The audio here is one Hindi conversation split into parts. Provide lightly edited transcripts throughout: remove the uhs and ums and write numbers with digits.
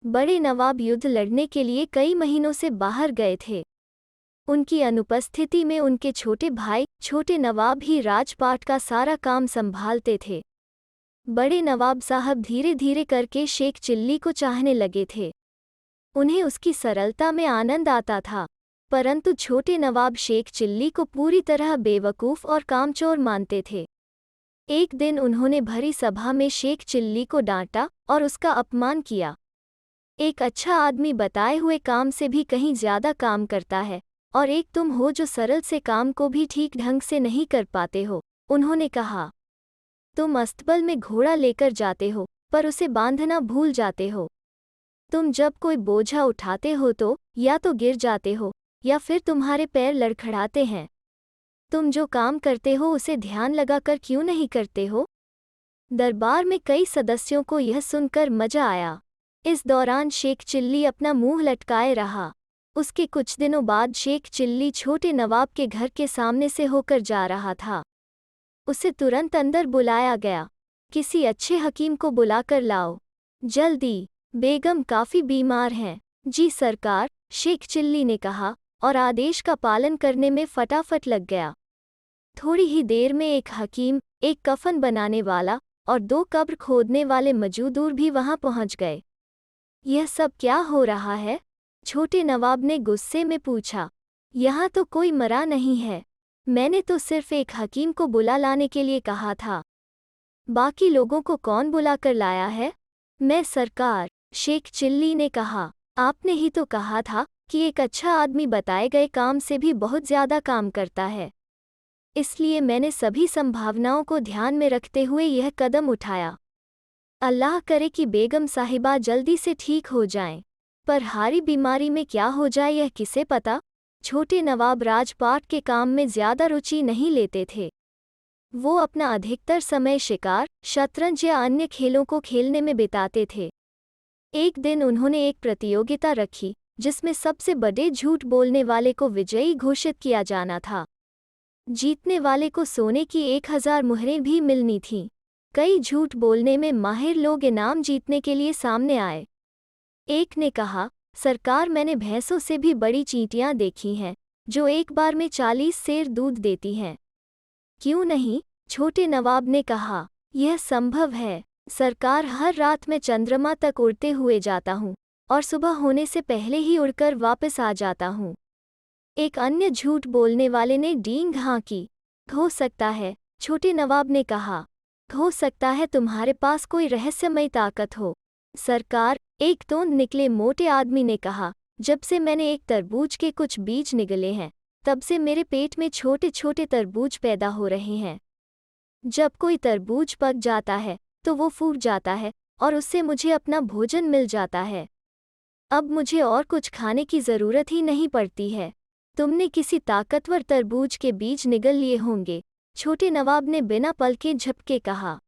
बड़े नवाब युद्ध लड़ने के लिए कई महीनों से बाहर गए थे। उनकी अनुपस्थिति में उनके छोटे भाई छोटे नवाब ही राजपाट का सारा काम संभालते थे। बड़े नवाब साहब धीरे धीरे करके शेख चिल्ली को चाहने लगे थे। उन्हें उसकी सरलता में आनंद आता था, परंतु छोटे नवाब शेख चिल्ली को पूरी तरह बेवकूफ़ और कामचोर मानते थे। एक दिन उन्होंने भरी सभा में शेख चिल्ली को डांटा और उसका अपमान किया। एक अच्छा आदमी बताए हुए काम से भी कहीं ज्यादा काम करता है, और एक तुम हो जो सरल से काम को भी ठीक ढंग से नहीं कर पाते हो। उन्होंने कहा, तुम अस्तबल में घोड़ा लेकर जाते हो पर उसे बांधना भूल जाते हो। तुम जब कोई बोझा उठाते हो तो या तो गिर जाते हो या फिर तुम्हारे पैर लड़खड़ाते हैं। तुम जो काम करते हो उसे ध्यान लगाकर क्यों नहीं करते हो? दरबार में कई सदस्यों को यह सुनकर मजा आया। इस दौरान शेख चिल्ली अपना मुंह लटकाए रहा। उसके कुछ दिनों बाद शेख चिल्ली छोटे नवाब के घर के सामने से होकर जा रहा था। उसे तुरंत अंदर बुलाया गया। किसी अच्छे हकीम को बुलाकर लाओ, जल्दी, बेगम काफ़ी बीमार हैं। जी सरकार, शेख चिल्ली ने कहा और आदेश का पालन करने में फटाफट लग गया। थोड़ी ही देर में एक हकीम, एक कफन बनाने वाला और 2 कब्र खोदने वाले मजदूर भी वहां पहुंच गए। यह सब क्या हो रहा है? छोटे नवाब ने गुस्से में पूछा। यहाँ तो कोई मरा नहीं है। मैंने तो सिर्फ एक हकीम को बुला लाने के लिए कहा था। बाकी लोगों को कौन बुलाकर लाया है? मैं सरकार, शेख चिल्ली ने कहा। आपने ही तो कहा था कि एक अच्छा आदमी बताए गए काम से भी बहुत ज़्यादा काम करता है। इसलिए मैंने सभी संभावनाओं को ध्यान में रखते हुए यह कदम उठाया। अल्लाह करे कि बेगम साहिबा जल्दी से ठीक हो जाएं। पर हारी बीमारी में क्या हो जाए यह किसे पता? छोटे नवाब राजपाट के काम में ज़्यादा रुचि नहीं लेते थे। वो अपना अधिकतर समय शिकार, शतरंज या अन्य खेलों को खेलने में बिताते थे। एक दिन उन्होंने एक प्रतियोगिता रखी जिसमें सबसे बड़े झूठ बोलने वाले को विजयी घोषित किया जाना था। जीतने वाले को सोने की 1000 मुहरें भी मिलनी थीं। कई झूठ बोलने में माहिर लोग इनाम जीतने के लिए सामने आए। एक ने कहा, सरकार मैंने भैंसों से भी बड़ी चींटियां देखी हैं जो एक बार में 40 सेर दूध देती हैं। क्यों नहीं? छोटे नवाब ने कहा, यह संभव है सरकार। हर रात मैं चंद्रमा तक उड़ते हुए जाता हूँ और सुबह होने से पहले ही उड़कर वापस आ जाता हूँ। एक अन्य झूठ बोलने वाले ने डींग हाँकी। हो सकता है, छोटे नवाब ने कहा, हो सकता है तुम्हारे पास कोई रहस्यमयी ताकत हो। सरकार, एक तोंद निकले मोटे आदमी ने कहा, जब से मैंने एक तरबूज के कुछ बीज निगले हैं तब से मेरे पेट में छोटे छोटे तरबूज पैदा हो रहे हैं। जब कोई तरबूज पक जाता है तो वो फूट जाता है और उससे मुझे अपना भोजन मिल जाता है। अब मुझे और कुछ खाने की ज़रूरत ही नहीं पड़ती है। तुमने किसी ताकतवर तरबूज के बीज निगल लिए होंगे। छोटे नवाब ने बिना पलके झपके कहा।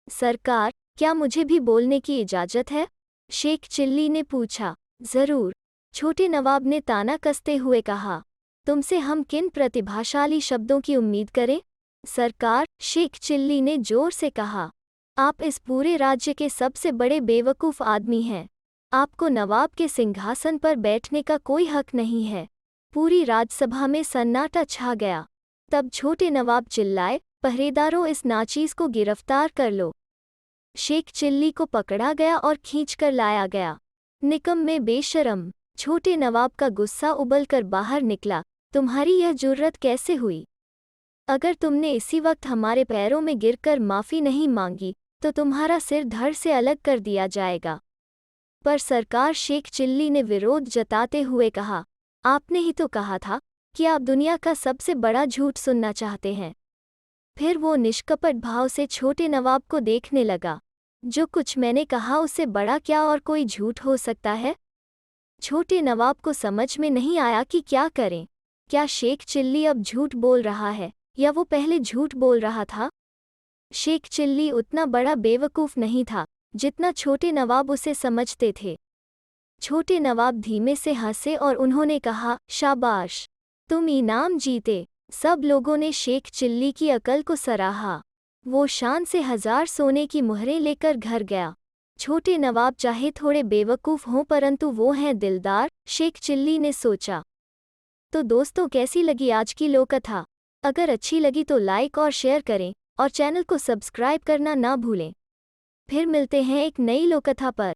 सरकार, क्या मुझे भी बोलने की इजाज़त है? शेख चिल्ली ने पूछा। ज़रूर, छोटे नवाब ने ताना कसते हुए कहा। तुमसे हम किन प्रतिभाशाली शब्दों की उम्मीद करें? सरकार, शेख चिल्ली ने जोर से कहा, आप इस पूरे राज्य के सबसे बड़े बेवकूफ़ आदमी हैं। आपको नवाब के सिंहासन पर बैठने का कोई हक नहीं है। पूरी राजसभा में सन्नाटा छा गया। तब छोटे नवाब चिल्लाए, पहरेदारों, इस नाचीज को गिरफ्तार कर लो। शेख चिल्ली को पकड़ा गया और खींचकर लाया गया। निकम्मे बेशरम! छोटे नवाब का गुस्सा उबलकर बाहर निकला। तुम्हारी यह जुर्रत कैसे हुई? अगर तुमने इसी वक्त हमारे पैरों में गिरकर माफ़ी नहीं मांगी तो तुम्हारा सिर धड़ से अलग कर दिया जाएगा। पर सरकार, शेख चिल्ली ने विरोध जताते हुए कहा, आपने ही तो कहा था कि आप दुनिया का सबसे बड़ा झूठ सुनना चाहते हैं। फिर वो निष्कपट भाव से छोटे नवाब को देखने लगा। जो कुछ मैंने कहा उससे बड़ा क्या और कोई झूठ हो सकता है? छोटे नवाब को समझ में नहीं आया कि क्या करें। क्या शेख चिल्ली अब झूठ बोल रहा है या वो पहले झूठ बोल रहा था? शेख चिल्ली उतना बड़ा बेवकूफ़ नहीं था जितना छोटे नवाब उसे समझते थे। छोटे नवाब धीमे से हंसे और उन्होंने कहा, शाबाश, तुम इनाम जीते। सब लोगों ने शेख चिल्ली की अकल को सराहा। वो शान से 1000 सोने की मुहरें लेकर घर गया। छोटे नवाब चाहे थोड़े बेवकूफ़ हों परंतु वो हैं दिलदार, शेख चिल्ली ने सोचा। तो दोस्तों, कैसी लगी आज की लोककथा? अगर अच्छी लगी तो लाइक और शेयर करें और चैनल को सब्सक्राइब करना ना भूलें। फिर मिलते हैं एक नई लोककथा पर।